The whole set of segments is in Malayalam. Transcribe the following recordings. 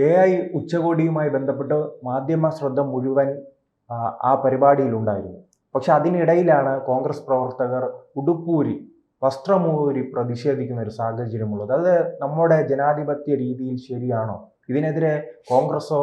AI ഉച്ചകോടിയുമായി ബന്ധപ്പെട്ട് മാധ്യമ ശ്രദ്ധ മുഴുവൻ ആ പരിപാടിയിലുണ്ടായിരുന്നു. പക്ഷെ അതിനിടയിലാണ് കോൺഗ്രസ് പ്രവർത്തകർ ഉടുപ്പൂരി വസ്ത്രമൂരി പ്രതിഷേധിക്കുന്ന ഒരു സാഹചര്യമുള്ളത്. അത് നമ്മുടെ ജനാധിപത്യ രീതിയിൽ ശരിയാണോ? ഇതിനെതിരെ കോൺഗ്രസോ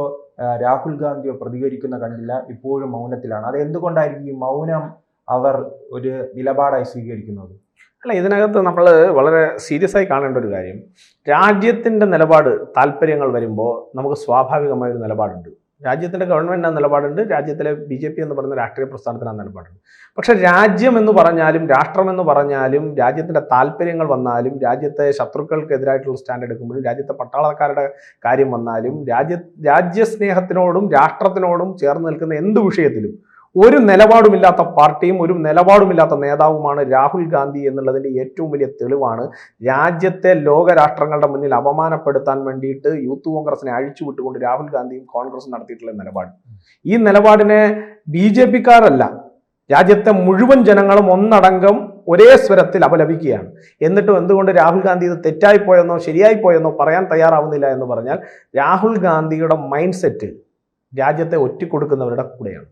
രാഹുൽ ഗാന്ധിയോ പ്രതികരിക്കുന്ന കണ്ടില്ല. ഇപ്പോഴും മൗനത്തിലാണ്. അത് എന്തുകൊണ്ടായിരിക്കും ഈ മൗനം അവർ ഒരു നിലപാടായി സ്വീകരിക്കുന്നത്? അല്ല, ഇതിനകത്ത് നമ്മൾ വളരെ സീരിയസ് ആയി കാണേണ്ട ഒരു കാര്യം, രാജ്യത്തിൻ്റെ നിലപാട് താല്പര്യങ്ങൾ വരുമ്പോൾ നമുക്ക് സ്വാഭാവികമായൊരു നിലപാടുണ്ട്. രാജ്യത്തിൻ്റെ ഗവൺമെൻറ് ആ നിലപാടുണ്ട്, രാജ്യത്തിലെ BJP എന്ന് പറയുന്ന രാഷ്ട്രീയ പ്രസ്ഥാനത്തിന് ആ നിലപാടുണ്ട്. പക്ഷെ രാജ്യം എന്ന് പറഞ്ഞാലും രാഷ്ട്രം എന്ന് പറഞ്ഞാലും രാജ്യത്തിൻ്റെ താല്പര്യങ്ങൾ വന്നാലും രാജ്യത്തെ ശത്രുക്കൾക്കെതിരായിട്ടുള്ള സ്റ്റാൻഡ് എടുക്കുമ്പോഴും രാജ്യത്തെ പട്ടാളക്കാരുടെ കാര്യം വന്നാലും രാജ്യസ്നേഹത്തിനോടും രാഷ്ട്രത്തിനോടും ചേർന്ന് നിൽക്കുന്ന എന്ത് വിഷയത്തിലും ഒരു നിലപാടുമില്ലാത്ത പാർട്ടിയും ഒരു നിലപാടുമില്ലാത്ത നേതാവുമാണ് രാഹുൽ ഗാന്ധി എന്നുള്ളതിൻ്റെ ഏറ്റവും വലിയ തെളിവാണ് രാജ്യത്തെ ലോകരാഷ്ട്രങ്ങളുടെ മുന്നിൽ അപമാനപ്പെടുത്താൻ വേണ്ടിയിട്ട് യൂത്ത് കോൺഗ്രസിനെ അഴിച്ചുവിട്ടുകൊണ്ട് രാഹുൽ ഗാന്ധിയും കോൺഗ്രസും നടത്തിയിട്ടുള്ള നിലപാട്. ഈ നിലപാടിനെ BJP-ക്കാരല്ല, രാജ്യത്തെ മുഴുവൻ ജനങ്ങളും ഒന്നടങ്കം ഒരേ സ്വരത്തിൽ അപലപിക്കുകയാണ്. എന്നിട്ടും എന്തുകൊണ്ട് രാഹുൽ ഗാന്ധി ഇത് തെറ്റായിപ്പോയെന്നോ ശരിയായിപ്പോയെന്നോ പറയാൻ തയ്യാറാവുന്നില്ല എന്ന് പറഞ്ഞാൽ രാഹുൽ ഗാന്ധിയുടെ മൈൻഡ് സെറ്റ് രാജ്യത്തെ ഒറ്റിക്കൊടുക്കുന്നവരുടെ കൂടെയാണ്.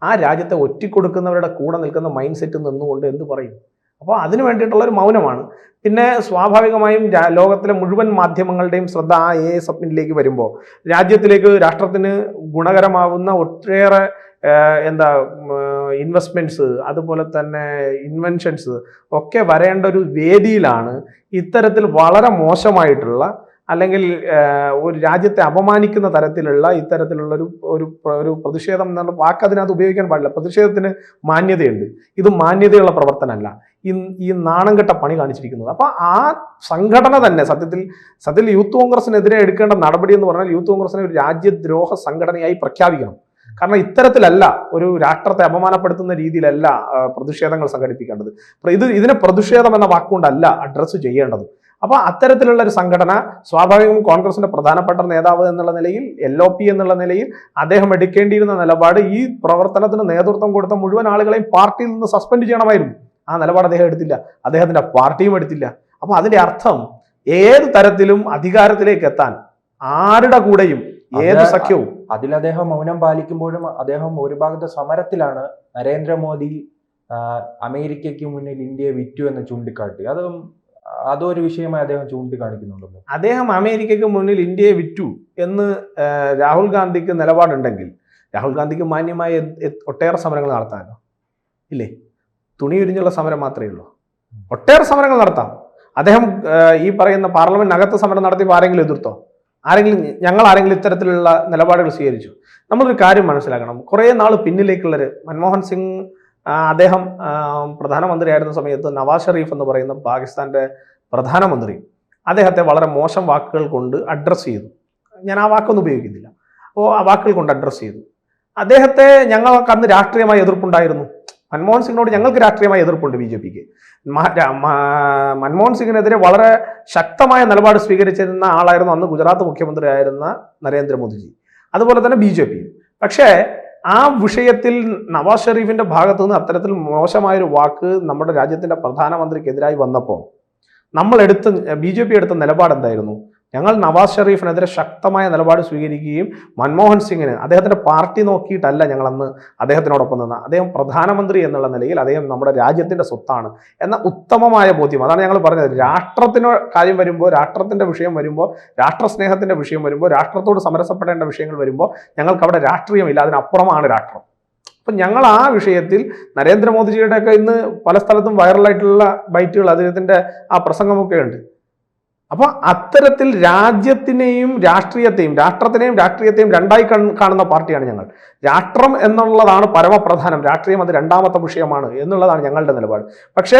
ആ രാജ്യത്തെ ഒറ്റിക്കൊടുക്കുന്നവരുടെ കൂടെ നിൽക്കുന്ന മൈൻഡ് സെറ്റ് നിന്നുകൊണ്ട് എന്ത് പറയും? അപ്പോൾ അതിന് വേണ്ടിയിട്ടുള്ളൊരു മൗനമാണ്. പിന്നെ സ്വാഭാവികമായും ലോകത്തിലെ മുഴുവൻ മാധ്യമങ്ങളുടെയും ശ്രദ്ധ ആ AI സബ്മിറ്റിലേക്ക് വരുമ്പോൾ രാഷ്ട്രത്തിന് ഗുണകരമാവുന്ന ഒട്ടേറെ ഇൻവെസ്റ്റ്മെൻറ്റ്സ് അതുപോലെ തന്നെ ഇൻവെൻഷൻസ് ഒക്കെ വരേണ്ട ഒരു വേദിയിലാണ് ഇത്തരത്തിൽ വളരെ മോശമായിട്ടുള്ള അല്ലെങ്കിൽ ഒരു രാജ്യത്തെ അപമാനിക്കുന്ന തരത്തിലുള്ള ഇത്തരത്തിലുള്ള ഒരു പ്രതിഷേധം എന്നുള്ള വാക്ക് അതിനകത്ത് ഉപയോഗിക്കാൻ പാടില്ല. പ്രതിഷേധത്തിന് മാന്യതയുണ്ട്. ഇത് മാന്യതയുള്ള പ്രവർത്തനമല്ല, ഈ നാണം കെട്ട പണി കാണിച്ചിരിക്കുന്നത്. അപ്പോൾ ആ സംഘടന തന്നെ സത്യത്തിൽ യൂത്ത് കോൺഗ്രസിനെതിരെ എടുക്കേണ്ട നടപടി എന്ന് പറഞ്ഞാൽ യൂത്ത് കോൺഗ്രസിനെ ഒരു രാജ്യദ്രോഹ സംഘടനയായി പ്രഖ്യാപിക്കണം. കാരണം ഇത്തരത്തിലല്ല, ഒരു രാഷ്ട്രത്തെ അപമാനപ്പെടുത്തുന്ന രീതിയിലല്ല പ്രതിഷേധങ്ങൾ സംഘടിപ്പിക്കേണ്ടത്. ഇതിനെ പ്രതിഷേധം എന്ന വാക്കുകൊണ്ടല്ല അഡ്രസ്സ് ചെയ്യേണ്ടത്. അപ്പോൾ അത്തരത്തിലുള്ള ഒരു സംഘടന സ്വാഭാവികവും കോൺഗ്രസിന്റെ പ്രധാനപ്പെട്ട നേതാവ് എന്നുള്ള നിലയിൽ LOP എന്നുള്ള നിലയിൽ അദ്ദേഹം എടുക്കേണ്ടിയിരുന്ന നിലപാട് ഈ പ്രവർത്തനത്തിന് നേതൃത്വം കൊടുത്ത മുഴുവൻ ആളുകളെയും പാർട്ടിയിൽ നിന്ന് സസ്പെൻഡ് ചെയ്യണമായിരുന്നു. ആ നിലപാട് അദ്ദേഹം എടുത്തില്ല, അദ്ദേഹത്തിന്റെ പാർട്ടിയും എടുത്തില്ല. അപ്പോൾ അതിന്റെ അർത്ഥം ഏത് തരത്തിലും അധികാരത്തിലേക്ക് എത്താൻ ആരുടെ കൂടെയും ഏത് സഖ്യവും അതിൽ അദ്ദേഹം മൗനം പാലിക്കുമ്പോഴും അദ്ദേഹം ഒരു ഭാഗത്തെ സമരത്തിലാണ്. നരേന്ദ്രമോദി അമേരിക്കയ്ക്ക് മുന്നിൽ ഇന്ത്യയെ വിറ്റു എന്ന് ചൂണ്ടിക്കാട്ടി. അതൊരു വിഷയമായി അദ്ദേഹം ചൂണ്ടിക്കാണിക്കുന്നുണ്ടല്ലോ. അദ്ദേഹം അമേരിക്കയ്ക്ക് മുന്നിൽ ഇന്ത്യയെ വിറ്റു എന്ന് രാഹുൽ ഗാന്ധിക്ക് നിലപാടുണ്ടെങ്കിൽ രാഹുൽ ഗാന്ധിക്ക് മാന്യമായ ഒട്ടേറെ സമരങ്ങൾ നടത്താമല്ലോ, ഇല്ലേ? തുണി ഉരിഞ്ഞുള്ള സമരം മാത്രമേ ഉള്ളൂ. ഒട്ടേറെ സമരങ്ങൾ നടത്താം. അദ്ദേഹം ഈ പറയുന്ന പാർലമെന്റിനകത്ത് സമരം നടത്തിയപ്പോൾ ആരെങ്കിലും എതിർത്തോ? ഞങ്ങൾ ആരെങ്കിലും ഇത്തരത്തിലുള്ള നിലപാടുകൾ സ്വീകരിച്ചു? നമ്മളൊരു കാര്യം മനസ്സിലാക്കണം. കുറേ നാൾ പിന്നിലേക്കുള്ളൊരു മൻമോഹൻ സിംഗ് അദ്ദേഹം പ്രധാനമന്ത്രിയായിരുന്ന സമയത്ത് നവാസ് ഷെരീഫ് എന്ന് പറയുന്ന പാകിസ്ഥാന്റെ പ്രധാനമന്ത്രി അദ്ദേഹത്തെ വളരെ മോശം വാക്കുകൾ കൊണ്ട് അഡ്രസ്സ് ചെയ്തു. ഞാൻ ആ വാക്കൊന്നും ഉപയോഗിക്കുന്നില്ല. അപ്പോൾ ആ വാക്കുകൾ കൊണ്ട് അഡ്രസ്സ് ചെയ്തു അദ്ദേഹത്തെ. ഞങ്ങൾക്ക് അന്ന് രാഷ്ട്രീയമായ എതിർപ്പുണ്ടായിരുന്നു. മൻമോഹൻ സിംഗിനോട് ഞങ്ങൾക്ക് രാഷ്ട്രീയമായ എതിർപ്പുണ്ട് BJP-ക്ക്. മൻമോഹൻ സിംഗിനെതിരെ വളരെ ശക്തമായ നിലപാട് സ്വീകരിച്ചിരുന്ന ആളായിരുന്നു അന്ന് ഗുജറാത്ത് മുഖ്യമന്ത്രി ആയിരുന്ന നരേന്ദ്രമോദിജി, അതുപോലെ തന്നെ BJP. പക്ഷേ ആ വിഷയത്തിൽ നവാസ് ഷെരീഫിന്റെ ഭാഗത്തു നിന്ന് അത്തരത്തിൽ മോശമായൊരു വാക്ക് നമ്മുടെ രാജ്യത്തിന്റെ പ്രധാനമന്ത്രിക്കെതിരായി വന്നപ്പോൾ BJP എടുത്ത നിലപാട് എന്തായിരുന്നു? ഞങ്ങൾ നവാസ് ഷെരീഫിനെതിരെ ശക്തമായ നിലപാട് സ്വീകരിക്കുകയും മൻമോഹൻ സിംഗിന് അദ്ദേഹത്തിന്റെ പാർട്ടി നോക്കിയിട്ടല്ല ഞങ്ങളന്ന് അദ്ദേഹത്തിനോടൊപ്പം നിന്ന്, അദ്ദേഹം പ്രധാനമന്ത്രി എന്നുള്ള നിലയിൽ അദ്ദേഹം നമ്മുടെ രാജ്യത്തിന്റെ സ്വത്താണ് എന്ന ഉത്തമമായ ബോധ്യം. അതാണ് ഞങ്ങൾ പറഞ്ഞത്. രാഷ്ട്രത്തിന് കാര്യം വരുമ്പോൾ, രാഷ്ട്രത്തിന്റെ വിഷയം വരുമ്പോൾ, രാഷ്ട്രസ്നേഹത്തിന്റെ വിഷയം വരുമ്പോൾ, രാഷ്ട്രത്തോട് സമരസപ്പെടേണ്ട വിഷയങ്ങൾ വരുമ്പോൾ ഞങ്ങൾക്ക് അവിടെ രാഷ്ട്രീയമില്ല, അതിനപ്പുറമാണ് രാഷ്ട്രം. അപ്പം ഞങ്ങൾ ആ വിഷയത്തിൽ നരേന്ദ്രമോദിജിയുടെയൊക്കെ ഇന്ന് പല സ്ഥലത്തും വൈറലായിട്ടുള്ള ബൈറ്റുകൾ, അദ്ദേഹത്തിന്റെ ആ പ്രസംഗമൊക്കെ ഉണ്ട്. അപ്പോൾ അത്തരത്തിൽ രാജ്യത്തിനെയും രാഷ്ട്രീയത്തെയും രണ്ടായി കാണുന്ന പാർട്ടിയാണ് ഞങ്ങൾ. രാഷ്ട്രം എന്നുള്ളതാണ് പരമപ്രധാനം, രാഷ്ട്രീയം അത് രണ്ടാമത്തെ വിഷയമാണ് എന്നുള്ളതാണ് ഞങ്ങളുടെ നിലപാട്. പക്ഷേ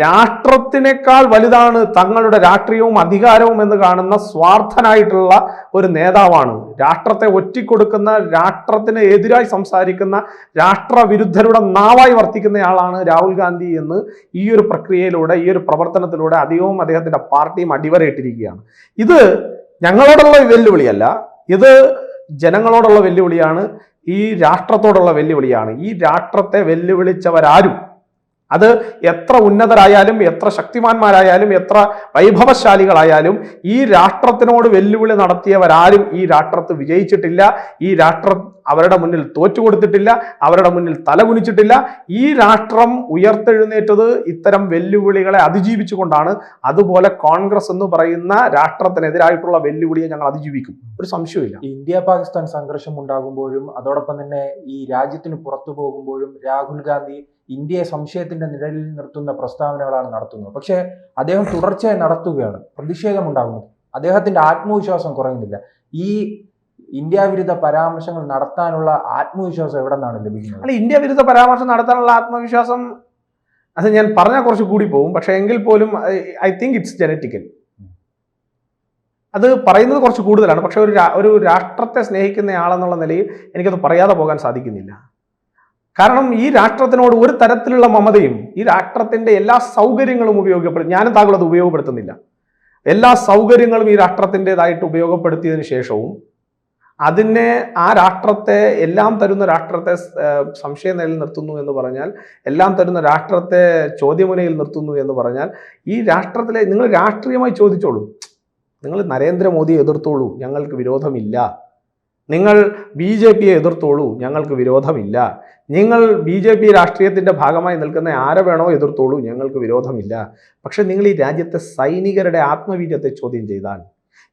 രാഷ്ട്രത്തിനേക്കാൾ വലുതാണ് തങ്ങളുടെ രാഷ്ട്രീയവും അധികാരവും എന്ന് കാണുന്ന സ്വാർത്ഥനായിട്ടുള്ള ഒരു നേതാവാണ്. രാഷ്ട്രത്തെ ഒറ്റിക്കൊടുക്കുന്ന, രാഷ്ട്രത്തിന് എതിരായി സംസാരിക്കുന്ന, രാഷ്ട്രവിരുദ്ധരുടെ നാവായി വർത്തിക്കുന്നയാളാണ് രാഹുൽ ഗാന്ധി എന്ന് ഈ ഒരു പ്രക്രിയയിലൂടെ, ഈ ഒരു പ്രവർത്തനത്തിലൂടെ അധികവും അദ്ദേഹത്തിന്റെ പാർട്ടിയും അടിവരയിട്ടിരിക്കുകയാണ്. ഇത് ഞങ്ങളോടുള്ള വെല്ലുവിളിയല്ല, ഇത് ജനങ്ങളോടുള്ള വെല്ലുവിളിയാണ്, ഈ രാഷ്ട്രത്തോടുള്ള വെല്ലുവിളിയാണ്. ഈ രാഷ്ട്രത്തെ വെല്ലുവിളിച്ചവരാരും അത് എത്ര ഉന്നതരായാലും എത്ര ശക്തിമാന്മാരായാലും എത്ര വൈഭവശാലികളായാലും ഈ രാഷ്ട്രത്തിനോട് വെല്ലുവിളി നടത്തിയവരാരും ഈ രാഷ്ട്രത്ത് വിജയിച്ചിട്ടില്ല. ഈ രാഷ്ട്രം അവരുടെ മുന്നിൽ തോറ്റുകൊടുത്തിട്ടില്ല, അവരുടെ മുന്നിൽ തലകുനിച്ചിട്ടില്ല. ഈ രാഷ്ട്രം ഉയർത്തെഴുന്നേറ്റത് ഇത്തരം വെല്ലുവിളികളെ അതിജീവിച്ചുകൊണ്ടാണ്. അതുപോലെ കോൺഗ്രസ് എന്ന് പറയുന്ന രാഷ്ട്രത്തിനെതിരായിട്ടുള്ള വെല്ലുവിളിയെ ഞങ്ങൾ അതിജീവിക്കും, ഒരു സംശയമില്ല. ഇന്ത്യ പാകിസ്ഥാൻ സംഘർഷം ഉണ്ടാകുമ്പോഴും അതോടൊപ്പം തന്നെ ഈ രാജ്യത്തിന് പുറത്തു പോകുമ്പോഴും രാഹുൽ ഗാന്ധി ഇന്ത്യയെ സംശയത്തിന്റെ നിഴലിൽ നിർത്തുന്ന പ്രസ്താവനകളാണ് നടത്തുന്നത്. പക്ഷേ അദ്ദേഹം തുടർച്ചയായി നടത്തുകയാണ്, പ്രതിഷേധമുണ്ടാകുന്നു, അദ്ദേഹത്തിന്റെ ആത്മവിശ്വാസം കുറയുന്നില്ല. ഈ ഇന്ത്യ വിരുദ്ധ പരാമർശങ്ങൾ നടത്താനുള്ള ആത്മവിശ്വാസം എവിടെ നിന്നാണ് ലഭിക്കുന്നത്? അല്ല, ഇന്ത്യ വിരുദ്ധ പരാമർശം നടത്താനുള്ള ആത്മവിശ്വാസം അത് ഞാൻ പറഞ്ഞാൽ കുറച്ച് കൂടി പോകും. പക്ഷെ എങ്കിൽ പോലും ഐ തിങ്ക് ഇറ്റ്സ് ജനറ്റിക്കൽ. അത് പറയുന്നത് കുറച്ച് കൂടുതലാണ്. പക്ഷെ ഒരു രാഷ്ട്രത്തെ സ്നേഹിക്കുന്ന ആളെന്നുള്ള നിലയിൽ എനിക്കത് പറയാതെ പോകാൻ സാധിക്കുന്നില്ല. കാരണം ഈ രാഷ്ട്രത്തിനോട് ഒരു തരത്തിലുള്ള മമതയും ഈ രാഷ്ട്രത്തിന്റെ എല്ലാ സൗകര്യങ്ങളും ഞാനും താങ്കൾ അത് ഉപയോഗപ്പെടുത്തുന്നില്ല. എല്ലാ സൗകര്യങ്ങളും ഈ രാഷ്ട്രത്തിൻ്റെതായിട്ട് ഉപയോഗപ്പെടുത്തിയതിനു ശേഷവും അതിനെ ആ രാഷ്ട്രത്തെ എല്ലാം തരുന്ന രാഷ്ട്രത്തെ സംശയനിലയിൽ നിർത്തുന്നു എന്ന് പറഞ്ഞാൽ, എല്ലാം തരുന്ന രാഷ്ട്രത്തെ ചോദ്യമുനയിൽ നിർത്തുന്നു എന്ന് പറഞ്ഞാൽ, ഈ രാഷ്ട്രത്തിലെ നിങ്ങൾ രാഷ്ട്രീയമായി ചോദിച്ചോളൂ. നിങ്ങൾ നരേന്ദ്രമോദിയെ എതിർത്തോളൂ, ഞങ്ങൾക്ക് വിരോധമില്ല. നിങ്ങൾ BJPയെ എതിർത്തോളൂ, ഞങ്ങൾക്ക് വിരോധമില്ല. നിങ്ങൾ BJP രാഷ്ട്രീയത്തിന്റെ ഭാഗമായി നിൽക്കുന്ന ആരെ വേണോ എതിർത്തോളൂ, ഞങ്ങൾക്ക് വിരോധമില്ല. പക്ഷെ നിങ്ങൾ ഈ രാജ്യത്തെ സൈനികരുടെ ആത്മവീര്യത്തെ ചോദ്യം ചെയ്താൽ,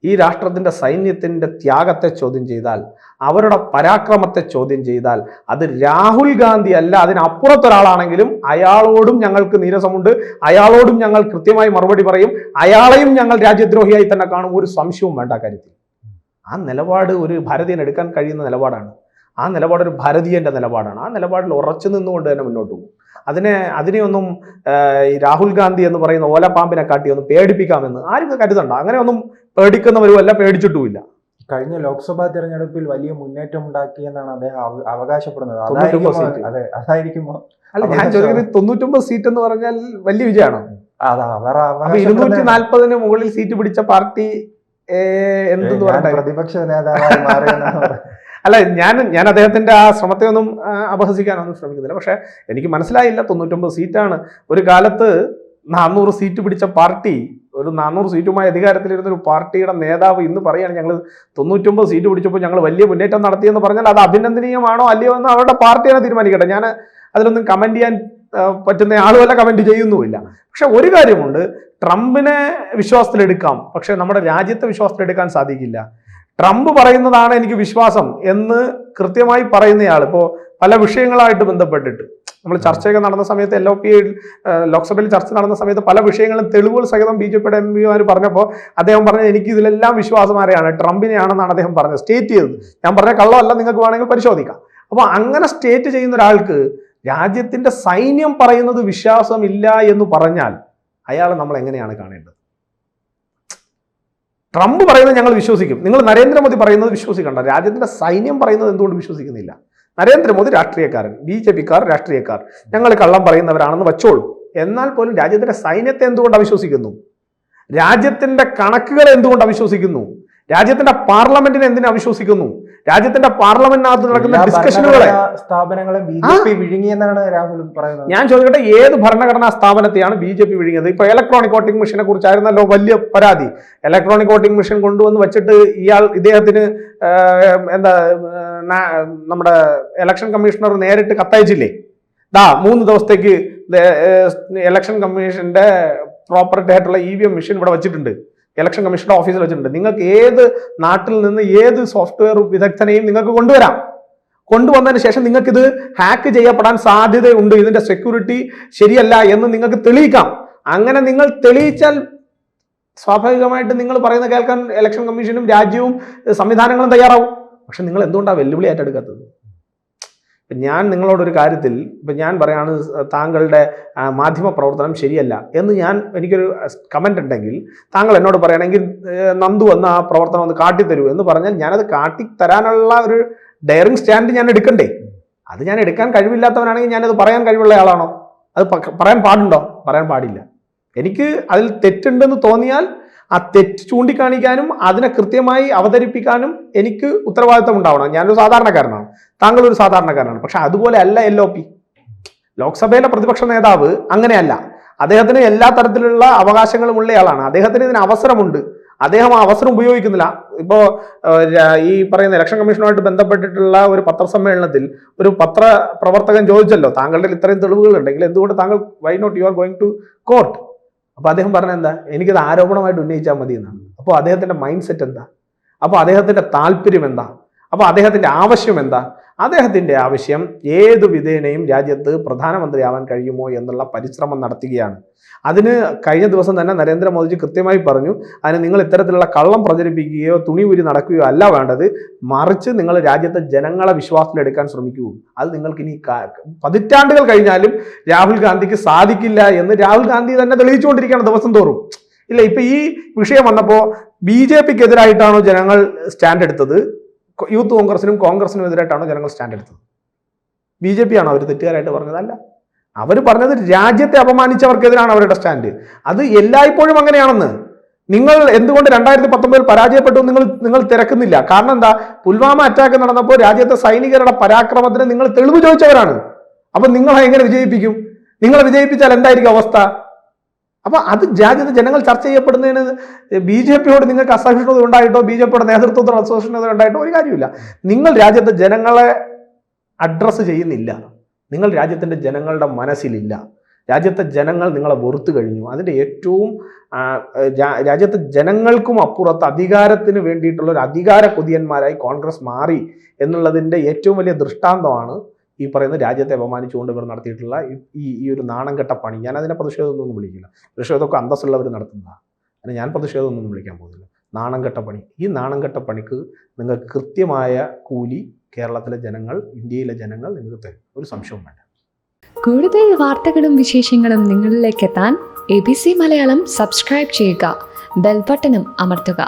ഈ രാഷ്ട്രത്തിന്റെ സൈന്യത്തിന്റെ ത്യാഗത്തെ ചോദ്യം ചെയ്താൽ, അവരുടെ പരാക്രമത്തെ ചോദ്യം ചെയ്താൽ, അത് രാഹുൽ ഗാന്ധി അല്ല, അതിനപ്പുറത്തൊരാളാണെങ്കിലും അയാളോടും ഞങ്ങൾക്ക് നീരസമുണ്ട്, അയാളോടും ഞങ്ങൾ കൃത്യമായി മറുപടി പറയും, അയാളെയും ഞങ്ങൾ രാജ്യദ്രോഹിയായി തന്നെ കാണും, ഒരു സംശയവും വേണ്ട കാര്യത്തിൽ. ആ നിലപാട് ഒരു ഭാരതീയൻ എടുക്കാൻ കഴിയുന്ന നിലപാടാണ്. ആ നിലപാട് ഒരു ഭാരതീയന്റെ നിലപാടാണ്. ആ നിലപാടിൽ ഉറച്ചു നിന്നുകൊണ്ട് തന്നെ മുന്നോട്ട് പോകും. അതിനെയൊന്നും ഈ രാഹുൽ ഗാന്ധി എന്ന് പറയുന്ന ഓലപ്പാമ്പിനെ കാട്ടിയൊന്നും പേടിപ്പിക്കാമെന്ന് ആരും കരുതണ്ട. അങ്ങനെയൊന്നും പേടിക്കുന്നവരുമല്ല, പേടിച്ചിട്ടുമില്ല. കഴിഞ്ഞ ലോക്സഭാ തെരഞ്ഞെടുപ്പിൽ വലിയ മുന്നേറ്റം ഉണ്ടാക്കിയെന്നാണ് അദ്ദേഹം അവകാശപ്പെടുന്നത്. അതായിരിക്കുമോ? അല്ല, ഞാൻ ചോദിക്കുന്നത് 99 സീറ്റ് എന്ന് പറഞ്ഞാൽ വലിയ വിജയമാണോ? 240 മുകളിൽ സീറ്റ് പിടിച്ച പാർട്ടി എന്തെന്ന് പറഞ്ഞാൽ പ്രതിപക്ഷ നേതാവായി മാറിയെന്നാണ്. അല്ല, ഞാൻ അദ്ദേഹത്തിന്റെ ആ ശ്രമത്തെ ഒന്നും അപഹസിക്കാനൊന്നും ശ്രമിക്കുന്നില്ല. പക്ഷെ എനിക്ക് മനസ്സിലായില്ല, 99 സീറ്റാണ്. ഒരു കാലത്ത് 400 സീറ്റ് പിടിച്ച പാർട്ടി, ഒരു 400 സീറ്റുമായി അധികാരത്തിലിരുന്ന ഒരു പാർട്ടിയുടെ നേതാവ് ഇന്ന് പറയുകയാണ് ഞങ്ങൾ 99 സീറ്റ് പിടിച്ചപ്പോൾ ഞങ്ങൾ വലിയ മുന്നേറ്റം നടത്തിയെന്ന് പറഞ്ഞാൽ അത് അഭിനന്ദനീയമാണോ അല്ലയോ എന്ന് അവരുടെ പാർട്ടിയാണ് തീരുമാനിക്കട്ടെ. ഞാൻ അതിലൊന്നും കമന്റ് ചെയ്യാൻ പറ്റുന്ന ആളുമല്ല, കമന്റ് ചെയ്യുന്നുമില്ല. പക്ഷെ ഒരു കാര്യമുണ്ട്, ട്രംപിനെ വിശ്വാസത്തിലെടുക്കാം, പക്ഷെ നമ്മുടെ രാജ്യത്തെ വിശ്വാസത്തിലെടുക്കാൻ സാധിക്കില്ല. ട്രംപ് പറയുന്നതാണ് എനിക്ക് വിശ്വാസം എന്ന് കൃത്യമായി പറയുന്നയാൾ ഇപ്പോൾ പല വിഷയങ്ങളായിട്ട് ബന്ധപ്പെട്ടിട്ട് നമ്മൾ ചർച്ചയൊക്കെ നടന്ന സമയത്ത് LOP ലോക്സഭയിൽ ചർച്ച നടന്ന സമയത്ത് പല വിഷയങ്ങളും തെളിവുകൾ സഹിതം BJPയുടെ MPമാർ പറഞ്ഞപ്പോൾ അദ്ദേഹം പറഞ്ഞത് എനിക്ക് ഇതിലെല്ലാം വിശ്വാസം ആരെയാണ്, ട്രംപിനെയാണെന്നാണ് അദ്ദേഹം പറഞ്ഞത്, സ്റ്റേറ്റ് ചെയ്തത്. ഞാൻ പറഞ്ഞ കള്ളമല്ല, നിങ്ങൾക്ക് വേണമെങ്കിൽ പരിശോധിക്കാം. അപ്പോൾ അങ്ങനെ സ്റ്റേറ്റ് ചെയ്യുന്ന ഒരാൾക്ക് രാജ്യത്തിന്റെ സൈന്യം പറയുന്നത് വിശ്വാസമില്ല എന്ന് പറഞ്ഞാൽ അയാൾ നമ്മൾ എങ്ങനെയാണ് കാണേണ്ടത്? ട്രംപ് പറയുന്നത് ഞങ്ങൾ വിശ്വസിക്കും, നിങ്ങൾ നരേന്ദ്രമോദി പറയുന്നത് വിശ്വസിക്കണ്ട. രാജ്യത്തിന്റെ സൈന്യം പറയുന്നത് എന്തുകൊണ്ട് വിശ്വസിക്കുന്നില്ല? നരേന്ദ്രമോദി രാഷ്ട്രീയക്കാരൻ, BJPക്കാർ രാഷ്ട്രീയക്കാർ, ഞങ്ങൾ കള്ളം പറയുന്നവരാണെന്ന് വച്ചോളൂ. എന്നാൽ പോലും രാജ്യത്തിന്റെ സൈന്യത്തെ എന്തുകൊണ്ട് അവിശ്വസിക്കുന്നു? രാജ്യത്തിന്റെ കണക്കുകൾ എന്തുകൊണ്ട് അവിശ്വസിക്കുന്നു? രാജ്യത്തിന്റെ പാർലമെന്റിനെ എന്തിനു അവിശ്വസിക്കുന്നു? രാജ്യത്തിന്റെ പാർലമെന്റിനകത്ത് നടക്കുന്ന ഡിസ്കഷനുകളെ സ്ഥാപനങ്ങളെ BJP വിഴുങ്ങിയെന്നാണ് രാഹുൽ പറയുന്നത്. ഞാൻ ചോദിക്കട്ടെ, ഏത് ഭരണഘടനാ സ്ഥാപനത്തെയാണ് BJP വിഴുങ്ങിയത്? ഇപ്പൊ ഇലക്ട്രോണിക് വോട്ടിംഗ് മെഷീനെ കുറിച്ചായിരുന്നല്ലോ വലിയ പരാതി. ഇലക്ട്രോണിക് വോട്ടിംഗ് മെഷീൻ കൊണ്ടുവന്ന് വെച്ചിട്ട് ഇദ്ദേഹത്തിന് നമ്മുടെ ഇലക്ഷൻ കമ്മീഷണർ നേരിട്ട് കത്തയച്ചില്ലേ? 3 ദിവസത്തേക്ക് ഇലക്ഷൻ കമ്മീഷന്റെ പ്രോപ്പർട്ടി ആയിട്ടുള്ള EVM മെഷീൻ ഇവിടെ വെച്ചിട്ടുണ്ട്, ഇലക്ഷൻ കമ്മീഷന്റെ ഓഫീസിൽ വെച്ചിട്ടുണ്ട്. നിങ്ങൾക്ക് ഏത് നാട്ടിൽ നിന്ന് ഏത് സോഫ്റ്റ്വെയർ വിദഗ്ധനെയും നിങ്ങൾക്ക് കൊണ്ടുവരാം. കൊണ്ടുവന്നതിന് ശേഷം നിങ്ങൾക്ക് ഇത് ഹാക്ക് ചെയ്യപ്പെടാൻ സാധ്യതയുണ്ട്, ഇതിന്റെ സെക്യൂരിറ്റി ശരിയല്ല എന്ന് നിങ്ങൾക്ക് തെളിയിക്കാം. അങ്ങനെ നിങ്ങൾ തെളിയിച്ചാൽ സ്വാഭാവികമായിട്ട് നിങ്ങൾ പറയുന്ന കേൾക്കാൻ ഇലക്ഷൻ കമ്മീഷനും രാജ്യവും സംവിധാനങ്ങളും തയ്യാറാവും. പക്ഷെ നിങ്ങൾ എന്തുകൊണ്ടാണ് വെല്ലുവിളി ഏറ്റെടുക്കാത്തത്? ഞാൻ നിങ്ങളോടൊരു കാര്യത്തിൽ ഞാൻ പറയാണ്, താങ്കളുടെ മാധ്യമ പ്രവർത്തനം ശരിയല്ല എന്ന് എനിക്കൊരു കമന്റ് ഉണ്ടെങ്കിൽ താങ്കൾ എന്നോട് പറയുകയാണെങ്കിൽ നന്ദു എന്ന ആ പ്രവർത്തനം ഒന്ന് കാട്ടിത്തരൂ എന്ന് പറഞ്ഞാൽ ഞാനത് കാട്ടിത്തരാനുള്ള ഒരു ഡയറിങ് സ്റ്റാൻഡ് ഞാൻ എടുക്കണ്ടേ? അത് ഞാൻ എടുക്കാൻ കഴിവില്ലാത്തവനാണെങ്കിൽ ഞാനത് പറയാൻ കഴിവുള്ള ആളാണോ? അത് പറയാൻ പാടുണ്ടോ? പറയാൻ പാടില്ല. എനിക്ക് അതിൽ തെറ്റുണ്ടെന്ന് തോന്നിയാൽ ആ തെറ്റ് ചൂണ്ടിക്കാണിക്കാനും അതിനെ കൃത്യമായി അവതരിപ്പിക്കാനും എനിക്ക് ഉത്തരവാദിത്തം ഉണ്ടാവണം. ഞാനൊരു സാധാരണക്കാരനാണ്, താങ്കൾ ഒരു സാധാരണക്കാരനാണ്. പക്ഷെ അതുപോലെ അല്ല LOP. ലോക്സഭയിലെ പ്രതിപക്ഷ നേതാവ് അങ്ങനെയല്ല. അദ്ദേഹത്തിന് എല്ലാ തരത്തിലുള്ള അവകാശങ്ങളും ഉള്ളയാളാണ്. അദ്ദേഹത്തിന് ഇതിന് അവസരമുണ്ട്. അദ്ദേഹം ആ അവസരം ഉപയോഗിക്കുന്നില്ല. ഇപ്പോ ഈ പറയുന്ന ഇലക്ഷൻ കമ്മീഷനുമായിട്ട് ബന്ധപ്പെട്ടിട്ടുള്ള ഒരു പത്രസമ്മേളനത്തിൽ ഒരു പത്രപ്രവർത്തകൻ ചോദിച്ചല്ലോ, താങ്കളുടെ ഇത്രയും തെളിവുകൾ ഉണ്ടെങ്കിൽ എന്തുകൊണ്ട് താങ്കൾ why not you are going to court? അപ്പൊ അദ്ദേഹം പറഞ്ഞ എന്താ, എനിക്കത് ആരോപണമായിട്ട് ഉന്നയിച്ചാൽ മതി എന്നാണ്. അപ്പോൾ അദ്ദേഹത്തിന്റെ മൈൻഡ് സെറ്റ് എന്താ? അപ്പോൾ അദ്ദേഹത്തിന്റെ താല്പര്യം എന്താ? അപ്പോൾ അദ്ദേഹത്തിന്റെ ആവശ്യം എന്താ? അദ്ദേഹത്തിന്റെ ആവശ്യം ഏതു വിധേനയും രാജ്യത്ത് പ്രധാനമന്ത്രിയാവാൻ കഴിയുമോ എന്നുള്ള പരിശ്രമം നടത്തുകയാണ്. അതിന് കഴിഞ്ഞ ദിവസം തന്നെ നരേന്ദ്രമോദിജി കൃത്യമായി പറഞ്ഞു, അതിന് നിങ്ങൾ ഇത്തരത്തിലുള്ള കള്ളം പ്രചരിപ്പിക്കുകയോ തുണി ഊരി നടക്കുകയോ അല്ല വേണ്ടത്, മറിച്ച് നിങ്ങൾ രാജ്യത്തെ ജനങ്ങളെ വിശ്വാസത്തിലെടുക്കാൻ ശ്രമിക്കൂ. അത് നിങ്ങൾക്ക് ഇനി പതിറ്റാണ്ടുകൾ കഴിഞ്ഞാലും രാഹുൽ ഗാന്ധിക്ക് സാധിക്കില്ല എന്ന് രാഹുൽ ഗാന്ധി തന്നെ തെളിയിച്ചുകൊണ്ടിരിക്കുകയാണ് ദിവസം തോറും. ഇല്ല, ഇപ്പൊ ഈ വിഷയം വന്നപ്പോ BJPക്ക് എതിരായിട്ടാണോ ജനങ്ങൾ സ്റ്റാൻഡ് എടുത്തത്? യൂത്ത് കോൺഗ്രസിനും എതിരായിട്ടാണോ ജനങ്ങൾ സ്റ്റാൻഡ് എടുത്തത്? BJP ആണോ അവർ തെറ്റുകാരായിട്ട് പറഞ്ഞതല്ല. അവർ പറഞ്ഞത് രാജ്യത്തെ അപമാനിച്ചവർക്കെതിരാണ് അവരുടെ സ്റ്റാൻഡ്. അത് എല്ലായ്പ്പോഴും അങ്ങനെയാണെന്ന്. നിങ്ങൾ എന്തുകൊണ്ട് 2019 പരാജയപ്പെട്ടു നിങ്ങൾ തിരക്കുന്നില്ല? കാരണം എന്താ? പുൽവാമ അറ്റാക്ക് നടന്നപ്പോൾ രാജ്യത്തെ സൈനികരുടെ പരാക്രമത്തിന് നിങ്ങൾ തെളിവ് ചോദിച്ചവരാണ്. അപ്പൊ നിങ്ങളെ എങ്ങനെ വിജയിപ്പിക്കും? നിങ്ങളെ വിജയിപ്പിച്ചാൽ എന്തായിരിക്കും അവസ്ഥ? അപ്പൊ അത് രാജ്യത്തെ ജനങ്ങൾ ചർച്ച ചെയ്യപ്പെടുന്നതിന് BJPയോട് നിങ്ങൾക്ക് അസഹിഷ്ണുത ഉണ്ടായിട്ടോ BJPയുടെ നേതൃത്വത്തോട് അസഹിഷ്ണുത ഉണ്ടായിട്ടോ ഒരു കാര്യമില്ല. നിങ്ങൾ രാജ്യത്തെ ജനങ്ങളെ അഡ്രസ്സ് ചെയ്യുന്നില്ല. നിങ്ങൾ രാജ്യത്തിന്റെ ജനങ്ങളുടെ മനസ്സിലില്ല. രാജ്യത്തെ ജനങ്ങൾ നിങ്ങളെ വെറുത്തു കഴിഞ്ഞു. അതിന്റെ ഏറ്റവും രാജ്യത്തെ ജനങ്ങൾക്കും അപ്പുറത്ത് അധികാരത്തിന് വേണ്ടിയിട്ടുള്ള ഒരു അധികാര കൊതിയന്മാരായി കോൺഗ്രസ് മാറി എന്നുള്ളതിന്റെ ഏറ്റവും വലിയ ദൃഷ്ടാന്തമാണ് ഈ പറയുന്ന രാജ്യത്തെ അപമാനിച്ചുകൊണ്ട് ഇവർ നടത്തിയിട്ടുള്ള ഈ ഒരു നാണം കെട്ട പണി. ഞാൻ അതിനെ പ്രതിഷേധമൊന്നും വിളിക്കില്ല. പ്രതിഷേധമൊക്കെ അന്തസ്സുള്ളവർ നടത്തുന്നതാണ്. അതിന് ഞാൻ പ്രതിഷേധമൊന്നും വിളിക്കാൻ പോകുന്നില്ല. നാണം കെട്ട പണി. ഈ നാണം കെട്ട പണിക്ക് നിങ്ങൾക്ക് കൃത്യമായ കൂലി കേരളത്തിലെ ജനങ്ങൾ, ഇന്ത്യയിലെ ജനങ്ങൾ നിങ്ങൾക്ക് തരും. ഒരു സംശയവും വേണ്ട. കൂടുതൽ വാർത്തകളും വിശേഷങ്ങളും നിങ്ങളിലേക്ക് എത്താൻ ABC മലയാളം സബ്സ്ക്രൈബ് ചെയ്യുക, ബെൽ ബട്ടണും അമർത്തുക.